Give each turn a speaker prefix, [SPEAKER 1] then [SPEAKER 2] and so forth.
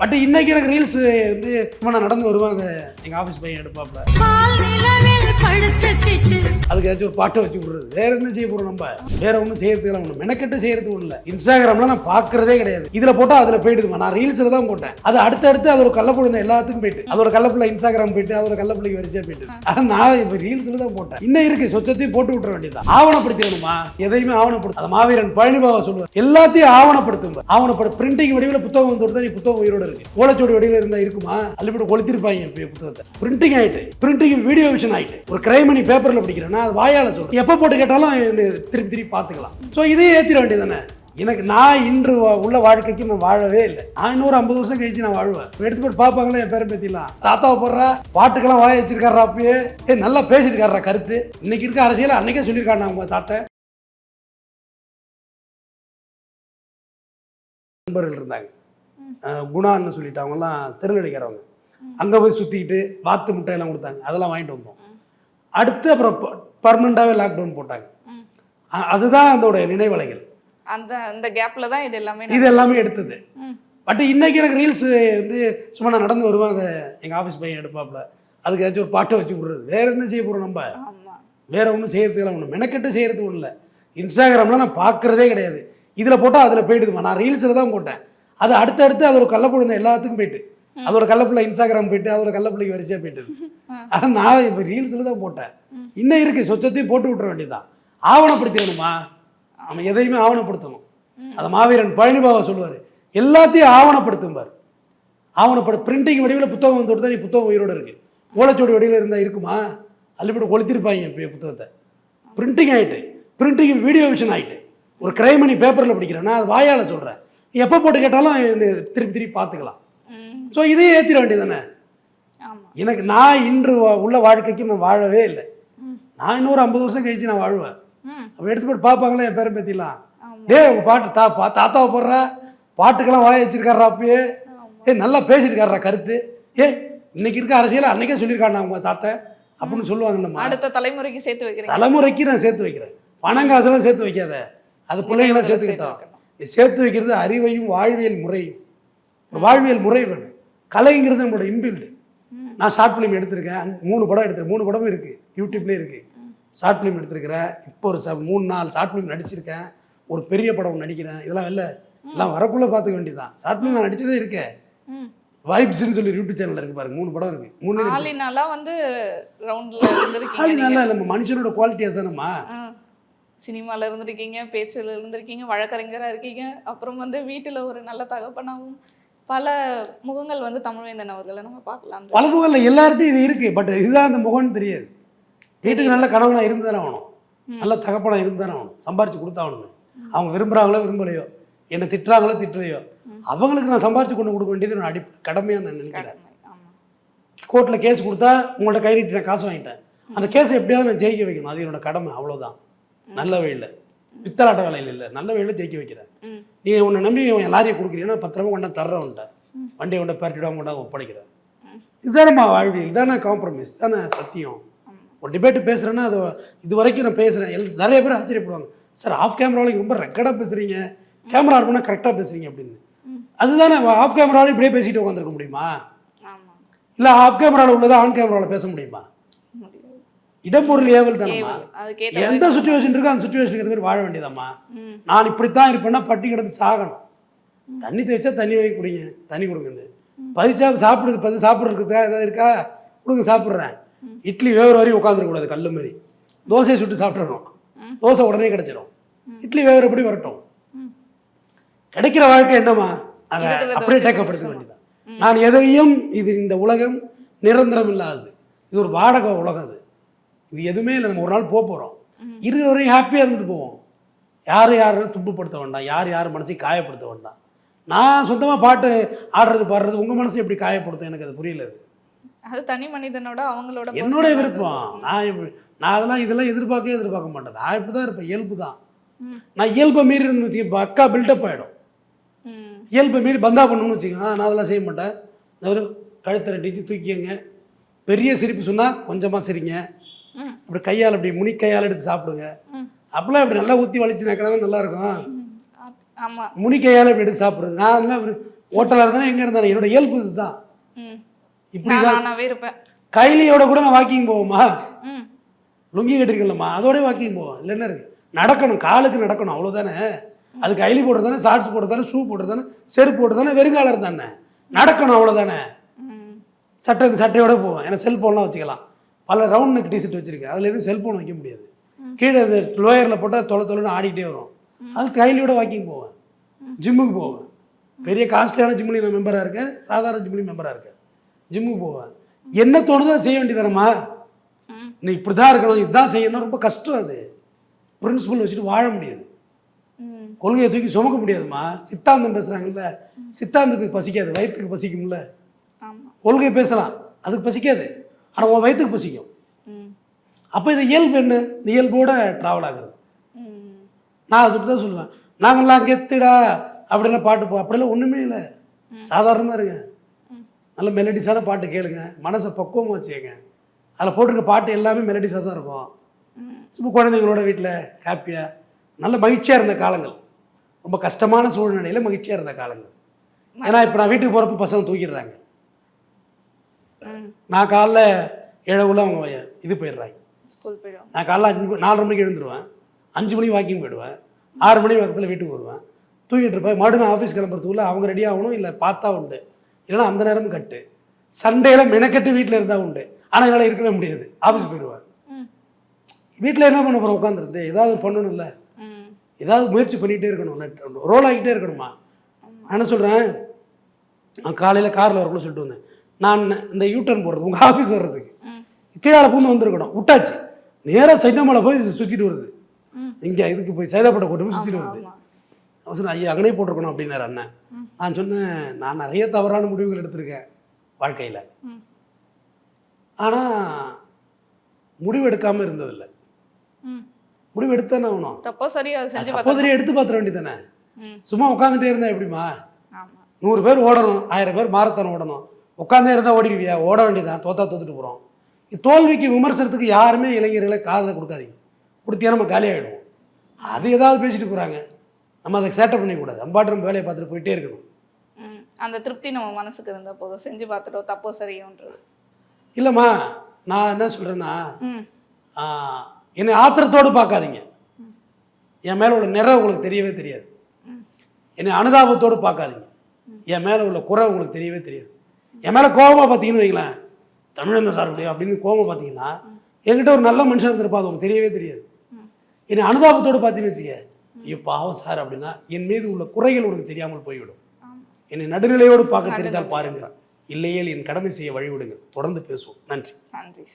[SPEAKER 1] But இன்னைக்கு எனக்கு reels வந்து சும்மா நான் நடந்து வருவேன், அதை எங்கள் ஆஃபீஸ் பையன் எடுப்பாப்ல, அதுக்கு ஏதாச்சும் ஒரு பாட்டை வச்சு விடுறது. வேற என்ன செய்ய போகிறோம் நம்ம? வேற ஒன்றும் செய்யறதுக்கு ஒன்று மெனக்கெட்டு செய்யறதுக்கு ஒன்றும் இல்லை. இன்ஸ்டாகிராம்லாம் நான் பார்க்கறதே கிடையாது. இதில் போட்டால் அதில் போயிடுதுமா. நான் ரீல்ஸில் தான் போட்டேன். அது அடுத்தடுத்து அதோட கள்ளப்புள்ள எல்லாத்துக்கும் போயிட்டு, அதோட கள்ளப்புள்ள இன்ஸ்டாகிராம் போயிட்டு, அதோட கள்ளப்புள்ளைக்கு வரிசையாக போயிட்டு. ஆனால் நான் இப்போ ரீல்ஸில் தான் போட்டேன். இன்னும் இருக்கு, சொச்சத்தையும் போட்டு விட்டுற வேண்டியதான். ஆவணப்படுத்திடணுமா? எதையுமே ஆவணப்படுத்த. அது மாவீரன் பழனிபாபா சொல்லுவார், எல்லாத்தையும் ஆவணப்படுத்தும். பிரிண்டிங் வடிவில் புத்தகம் வந்து கொடுத்தா நீ புத்தகம் உயிரோட இருக்கு. ஓலைச்சோடி வடிவில் இருந்தா இருக்குமா? அள்ளிப்பட்டு கொளுத்திருப்பாங்க புத்தகத்தை. பிரிண்டிங் ஆயிட்டு, பிரிண்டிங் வீடியோ விஷன் ஆயிட்டு. ஒரு கிரைம் பண்ணி பேப்பர்ல படிக்கிறேன்னா அது வாயால சொல்றேன். எப்ப போட்டு கேட்டாலும் திருப்பி திருப்பி பார்த்துக்கலாம். ஸோ இதே ஏற்றிட வேண்டியதானே. எனக்கு நான் இன்று உள்ள வாழ்க்கைக்கு நான் வாழவே இல்லை. நான் இன்னொரு 50 வருஷம் கழிச்சு நான் வாழ்வேன். எடுத்து போட்டு பார்ப்பாங்களே என் பேரை பத்திலாம். தாத்தாவை போடுறா பாட்டுக்கெல்லாம் வாய வச்சிருக்காரா, அப்பயே நல்லா பேசியிருக்காரா கருத்து. இன்னைக்கு இருக்க அரசியல் அன்னைக்கே சொல்லியிருக்காங்க அவங்க தாத்தா. நண்பர்கள் இருந்தாங்க, குணான்னு சொல்லிட்டு, அவங்கெல்லாம் திருநெல்வேலிக்காரவங்க. அங்கே போய் சுற்றிக்கிட்டு வாத்து முட்டையெல்லாம் கொடுத்தாங்க, அதெல்லாம் வாங்கிட்டு வந்தோம். அடுத்து அப்புறம் பர்மனெண்ட்டாகவே லாக்டவுன் போட்டாங்க. அதுதான் அதோட நினைவலைகள்.
[SPEAKER 2] அந்த கேப்ல தான் இது
[SPEAKER 1] எல்லாமே எடுத்தது. பட் இன்னைக்கு எனக்கு ரீல்ஸ் வந்து சும்மா நான் நடந்து வருவேன், அதை எங்கள் ஆஃபீஸ் பையன் எடுப்பாப்ல, அதுக்கு ஏதாச்சும் ஒரு பாட்டை வச்சு விடுறது. வேற என்ன செய்ய போகிறோம் நம்ம? வேற ஒன்றும் செய்யறதுக்கு ஒன்று மெனக்கெட்டு செய்யறதுக்கு ஒன்றும் இல்லை. இன்ஸ்டாகிராம்லாம் நான் பார்க்கறதே கிடையாது. இதில் போட்டால் அதில் போயிடுதுமா. நான் ரீல்ஸில் தான் போட்டேன். அது அடுத்தடுத்து அதோட கள்ளப்புள்ள எல்லாத்துக்கும் போயிட்டு, அதோட கள்ளப்புள்ள இன்ஸ்டாகிராம் போயிட்டு, அதோட கள்ளப்புள்ளைக்கு வரிசையாக போயிட்டு. ஆனால் நான் இப்போ ரீல்ஸில் தான் போட்டேன். இன்னும் இருக்குது, சொச்சத்தையும் போட்டு விட்டுற வேண்டியதான். ஆவணப்படுத்திடணுமா? நம்ம எதையுமே ஆவணப்படுத்தணும். அதை மாவீரன் பழனிபாபா சொல்லுவார், எல்லாத்தையும் ஆவணப்படுத்தும்பார். பிரிண்டிங் வடிவில் புத்தகம் வந்து கொடுத்தா நீ புத்தகம் உயிரோட இருக்கு. ஓலைச்சோடி வடிவில் இருந்தால் இருக்குமா? அள்ளிப்பட்டு கொளுத்திருப்பாங்க புத்தகத்தை. பிரிண்டிங் ஆகிட்டு, பிரிண்டிங் வீடியோ விஷன் ஆகிட்டு. ஒரு கிரைம் பண்ணி பேப்பரில் படிக்கிறேன்னா அது வாயால் சொல்கிறேன். எப்போ போட்டு கேட்டாலும் திருப்பி திருப்பி பார்த்துக்கலாம். ஸோ இதே ஏற்றிட வேண்டியதானே. எனக்கு நான் இன்று உள்ள வாழ்க்கைக்கு நான் வாழவே இல்லை. நான் இன்னொரு 50 வருஷம் கழிச்சு நான் வாழ்வேன். அப்போ எடுத்து போட்டு பார்ப்பாங்களே என் பேரை பற்றிலாம். பாட்டு தாத்தாவை போடுறா பாட்டுக்கெல்லாம் வாய வச்சிருக்காரா, அப்பயே நல்லா பேசியிருக்காரா கருத்து. இன்னைக்கு இருக்க அரசியல் அன்னைக்கே சொல்லியிருக்காங்க அவங்க தாத்தா அப்படின்னு சொல்லுவாங்கல்லம்மா.
[SPEAKER 2] அடுத்த தலைமுறைக்கு சேர்த்து வைக்கிறேன்.
[SPEAKER 1] தலைமுறைக்கு நான் சேர்த்து வைக்கிறேன். பணம் காசெல்லாம் சேர்த்து வைக்காத, அது பிள்ளைங்களாம் சேர்த்துக்கிட்டோம். நீ சேர்த்து வைக்கிறது அறிவையும் வாழ்வியல் முறையும். வாழ்வியல் முறை வேணும். கலைங்கிறது நம்மளோட இன்பில்டு. நான் ஷார்ட் ஃபிலிம் எடுத்திருக்கேன், 3 படம் எடுத்திருக்கேன். 3 படமும் இருக்குது, யூடியூப்லேயே இருக்குது. ஷார்ட் ஃபிலிம் எடுத்திருக்கிறேன். இப்போ ஒரு 3-4 ஷார்ட் ஃபிலிம் நடிச்சிருக்கேன். ஒரு பெரிய படம் நடிக்கிறேன். இதெல்லாம் இல்லை, எல்லாம் வரக்குள்ளே பார்த்துக்க வேண்டியதான். ஷார்ட் ஃபிலிம் நான் நடிச்சதே இருக்கேன். வைப்ஸ்ன்னு சொல்லி யூடியூப் சேனல் இருக்கு பாருங்க, 3 படம் இருக்கு. 3
[SPEAKER 2] ஆலினாலா வந்து ரவுண்ட்ல இருந்திருக்கீங்க.
[SPEAKER 1] ஆலினாலா நம்ம மனுஷனோட குவாலிட்டி அதுதானம்மா.
[SPEAKER 2] சினிமால இருந்திருக்கீங்க, பேச்சுல இருந்திருக்கீங்க, வழக்கறிஞராக இருக்கீங்க. அப்புறம் வந்து வீட்டில் ஒரு நல்ல தகப்பனாகவும் பல முகங்கள் வந்து தமிழ்வேந்தன் அவர்களை நம்ம பார்க்கலாம்.
[SPEAKER 1] பல முகங்கள் எல்லார்ட்டையும் இது இருக்கு. பட் இதுதான் அந்த முகம்னு தெரியாது. வீட்டுக்கு நல்ல கணவனாக இருந்து தானே ஆகணும், நல்ல தகப்பனாக இருந்து தானே ஆகணும், சம்பாரிச்சு கொடுத்தாகணும். அவங்க விரும்புகிறாங்களோ விரும்பலையோ, என்னை திட்டுறாங்களோ திட்டுறையோ, அவங்களுக்கு நான் சம்பாரிச்சு கொண்டு கொடுக்க வேண்டியது நான் அடிப்படை கடமையாக நான் நினைக்கிறேன். கோர்ட்டில் கேஸ் கொடுத்தா உங்கள்ட்ட கை நீட்டி நான் காசு வாங்கிட்டேன், அந்த கேஸை எப்படியாவது நான் ஜெயிக்க வைக்கணும். அது என்னோட கடமை, அவ்வளோதான். நல்ல வழியில், பித்தலாட்ட வேலையில் இல்லை, நல்ல வழியில் ஜெயிக்க வைக்கிறேன். நீ உன்னை நம்பி என் லாரியை கொடுக்குறீங்கன்னா 10 ரூபா கொண்டா தர்றவன்ட்ட, வண்டியை கொண்ட பரட்டிடுவா கொண்டா ஒப்படைக்கிறேன். இதுதானம்மா வாழ்வியல், இதுதானே காம்ப்ரமைஸ், தானே சத்தியம். ஒரு டிபேட்டு பேசுகிறேன்னா அது இது வரைக்கும் நான் பேசுகிறேன். நிறைய பேர் ஆச்சரியப்படுவாங்க, சார் ஆஃப் கேமராவில் ரொம்ப ரெக்கார்டாக பேசுகிறீங்க, கேமரா ஆன் பண்ணால் கரெக்டாக பேசுகிறீங்க அப்படின்னு. அதுதானே, ஆஃப் கேமராவில் இப்படியே பேசிட்டு உட்காந்துருக்க முடியுமா? இல்லை ஆஃப் கேமராவில் உள்ளதை ஆன் கேமராவில் பேச முடியுமா? இடம்பொருள் ஏவல் தானம்மா. எந்த சுச்சுவேஷன் இருக்கோ அந்த சுச்சுவேஷனுக்கு ஏற்ற மாதிரி வாழ வேண்டியதாம்மா. நான் இப்படித்தான் இருப்பேன்னா பட்டி கிடந்து சாகணும். தண்ணி தேய்ச்சா தண்ணி வாங்கி குடிங்க, தண்ணி கொடுங்க. பதிச்சா சாப்பிட்றதுக்கு ஏதாவது இருக்கா கொடுங்க, சாப்பிட்றேன். இட்லி வேறு வரையும் உட்காந்துருக்கூடாது, கல் மாதிரி. தோசையை சுட்டு சாப்பிட்றணும், தோசை உடனே கிடைச்சிடும். இட்லி வேறு எப்படி வரட்டும். கிடைக்கிற வாழ்க்கை என்னம்மா, அதை அப்படியே டேக்கப்படுத்த வேண்டியதான். நான் எதையும், இது இந்த உலகம் நிரந்தரம் இல்லாதது, இது ஒரு வாடகை உலகம். அது இது எதுவுமே இல்லை. நம்ம ஒரு நாள் போகிறோம், இருக்கிற வரையும் ஹாப்பியாக இருந்துட்டு போவோம். யாரும் துன்பப்படுத்த வேண்டாம், யார் மனசையும் காயப்படுத்த வேண்டாம். நான் சொந்தமாக பாட்டு ஆடுறது பாடுறது உங்கள் மனசை எப்படி காயப்படுத்தும் எனக்கு அது புரியல.
[SPEAKER 2] அது தனி மனிதனோட அவங்களோட
[SPEAKER 1] என்னோட விருப்பம். நான் இதெல்லாம் எதிர்பார்க்க மாட்டேன். நான் இப்படி தான் இருப்பேன், இயல்பு தான். நான் இயல்பை மீறி இருந்து வச்சுக்க அக்கா பில்டப் ஆகிடும். இயல்பை மீறி பந்தா பண்ணணும்னு வச்சுக்கோங்க, நான் அதெல்லாம் செய்ய மாட்டேன். அதாவது கழுத்தை ரெட்டிச்சு தூக்கிங்க, பெரிய சிரிப்பு சொன்னால் கொஞ்சமாக சிரிங்க, அப்படி கையால் அப்படி முனி கையால் எடுத்து சாப்பிடுங்க. அப்பெல்லாம் இப்படி நல்லா ஊற்றி வலிச்சு நக்கினா தான் நல்லாயிருக்கும். முனி கையால் இப்படி எடுத்து சாப்பிட்றது. நான் அதெல்லாம் ஹோட்டலாக இருந்தானே எங்கே இருந்தானே என்னோட இயல்பு இதுதான்.
[SPEAKER 2] ம்
[SPEAKER 1] இப்படி
[SPEAKER 2] நான்
[SPEAKER 1] தான்
[SPEAKER 2] நானாவே இருப்பேன்.
[SPEAKER 1] கைலியோட கூட நான் வாக்கிங் போவோமா,
[SPEAKER 2] ம்
[SPEAKER 1] லுங்கி கட்டிருக்கலம்மா அதோடய வாக்கிங் போவோம். இல்லை என்ன இருக்குது, நடக்கணும், காலுக்கு நடக்கணும், அவ்வளோதானே. அது கைலி போட்டு தானே, ஷார்ட்ஸ் போட்டு தானே, ஷூ போட்டு தானே, செருப்பு போட்டு தானே, வெறுங்காலர் தானே, நடக்கணும், அவ்வளோதானே.
[SPEAKER 2] ம்
[SPEAKER 1] சட்டையோட போவேன். ஏன்னா செல்ஃபோன்லாம் வச்சுக்கலாம். பல ரவுண்ட் நெக் டிஷர்ட் வச்சுருக்கேன், அதில் எதுவும் செல்ஃபோன் வைக்க முடியாது. கீழே அது லோயரில் போட்டால் தொலைன்னு ஆடிக்கிட்டே வரும். அது கைலியோட வாக்கிங் போவேன். ஜிம்முக்கு போவேன். பெரிய காஸ்ட்லியான ஜிம்லேயும் நான் மெம்பராக இருக்கேன், சாதாரண ஜிம்லேயும் மெம்பராக இருக்கேன். ஜிம்முக்கு போவேன். என்ன தோணுதோ செய்ய வேண்டியதானம்மா. நீ இப்படி தான் இருக்கணும், இதுதான் செய்யணும், ரொம்ப கஷ்டம். அது பிரின்சிபல் வச்சுட்டு வாழ முடியாது, கொள்கையை தூக்கி சுமக்க முடியாதுமா. சித்தாந்தம் பேசுகிறாங்கல்ல, சித்தாந்தத்துக்கு பசிக்காது, வயிற்றுக்கு பசிக்கும்ல. கொள்கை பேசலாம், அதுக்கு பசிக்காது, ஆனால் உன் வயிற்றுக்கு பசிக்கும். அப்போ இது இயல்பு என்ன, இந்த இயல்போட ட்ராவல் ஆகுறது. நான் அதுக்கு தான் சொல்லுவேன், நாங்கள்லாம் கெத்துடா அப்படிலாம் பாட்டு அப்படிலாம் ஒன்றுமே இல்லை. சாதாரணமாக இருங்க, நல்ல மெலடிஸான பாட்டு கேளுங்க, மனசை பக்குவமாக வச்சுக்கங்க. அதில் போட்டிருக்க பாட்டு எல்லாமே மெலடிஸாக தான் இருக்கும். சும்மா குழந்தைங்களோட வீட்டில் ஹாப்பியாக நல்ல மகிழ்ச்சியாக இருந்த காலங்கள், ரொம்ப கஷ்டமான சூழ்நிலையில் மகிழ்ச்சியாக இருந்த காலங்கள். ஏன்னா இப்போ நான் வீட்டுக்கு போகிறப்ப பசங்க தூக்கிடுறாங்க. நான் காலைல ஏழவுல அவங்க இது போயிடுறாங்க. நான் காலைல 4:30 மணிக்கு எழுந்துருவேன், 5 மணிக்கு வாக்கிங் போயிடுவேன், 6 மணி பக்கத்தில் வீட்டுக்கு வருவேன், தூங்கிட்டு இருப்பேன். மறுபடியும் ஆஃபீஸ் கிளம்புறதுக்குள்ளே அவங்க ரெடி ஆகணும், இல்லை பார்த்தா உண்டு, இல்லைன்னா அந்த நேரமும் கட்டு. சண்டேயில் மெனக்கட்டு வீட்டில் இருந்தால் உண்டு, ஆனால் என்னால் இருக்கவே முடியாது, ஆஃபீஸ் போயிடுவேன். வீட்டில் என்ன பண்ண போகிறோம், உட்காந்துருந்து ஏதாவது பண்ணணும்ல, ஏதாவது முயற்சி பண்ணிகிட்டே இருக்கணும், ரோல் ஆகிட்டே இருக்கணுமா. நான் என்ன சொல்கிறேன், நான் காலையில் காரில் வரக்குள்ள சொல்லிட்டு வந்தேன், நான் இந்த யூட்டர்ன் போடுறது உங்கள் ஆஃபீஸ் வர்றதுக்கு கீழே பூந்து வந்திருக்கணும், விட்டாச்சு, நேராக சைனமலை போய் இது சுற்றிட்டு வருது. இங்கே இதுக்கு போய் சைதாப்பட்டை போட்டு போய் சுற்றிட்டு வருது. அவன் சொன்ன, ஐயா அங்கனே போட்டிருக்கணும் அப்படின்னாரு அண்ணன். நான் சொன்னேன், நான் நிறைய தவறான முடிவுகள் எடுத்திருக்கேன் வாழ்க்கையில், ஆனால் முடிவு எடுக்காமல் இருந்ததில்லை. முடிவு எடுத்தானே ஆகணும்,
[SPEAKER 2] தப்போ சரியா
[SPEAKER 1] எடுத்து பார்த்துட வேண்டியதானே. சும்மா உட்காந்துட்டே இருந்தா எப்படிமா, 100 பேர் ஓடணும், 1000 பேர் மாரத்தான் ஓடணும், உட்காந்தே இருந்தால் ஓடிடுவியா, ஓட வேண்டியதான், தோத்துட்டு போகிறோம். தோல்விக்கு விமர்சனத்துக்கு யாருமே இளைஞர்களை காதில் கொடுக்காதீங்க, கொடுத்தியா நம்ம காலியாகிடுவோம். அது ஏதாவது பேசிட்டு போகிறாங்க, நம்ம அதை சேட்டை பண்ணிக்கூடாது, அம்பாட்டு நம்ம வேலையை பார்த்துட்டு போயிட்டே இருக்கணும்.
[SPEAKER 2] அந்த திருப்தி நம்ம மனசுக்கு இருந்தால் போதும், செஞ்சு பார்த்துட்டோம் தப்போ சரியோன்றது
[SPEAKER 1] இல்லைம்மா. நான் என்ன சொல்கிறேன்னா, என்னை ஆத்திரத்தோடு பார்க்காதீங்க, என் மேலே உள்ள நிறை உங்களுக்கு தெரியவே தெரியாது. என்னை அனுதாபத்தோடு பார்க்காதீங்க, என் மேலே உள்ள குறை உங்களுக்கு தெரியவே தெரியாது. என் மேலே கோபமாக பார்த்தீங்கன்னு வைங்களேன், தமிழந்த சார் அப்படியே அப்படின்னு கோபமாக பார்த்தீங்கன்னா, என்கிட்ட ஒரு நல்ல மனுஷன் இருந்திருப்பா, அது உங்களுக்கு தெரியவே தெரியாது. என்னை அனுதாபத்தோடு பார்த்தீங்கன்னு வச்சுக்க, ஐயோ பாவம் சார் அப்படின்னா என் மீது உள்ள குறைகள் உனக்கு தெரியாமல் போய்விடும். என்னை நடுநிலையோடு பார்க்க தெரிந்தால் பாருங்க, இல்லையே என் கடமை செய்ய வழிவிடுங்க. தொடர்ந்து பேசுவோம். நன்றி.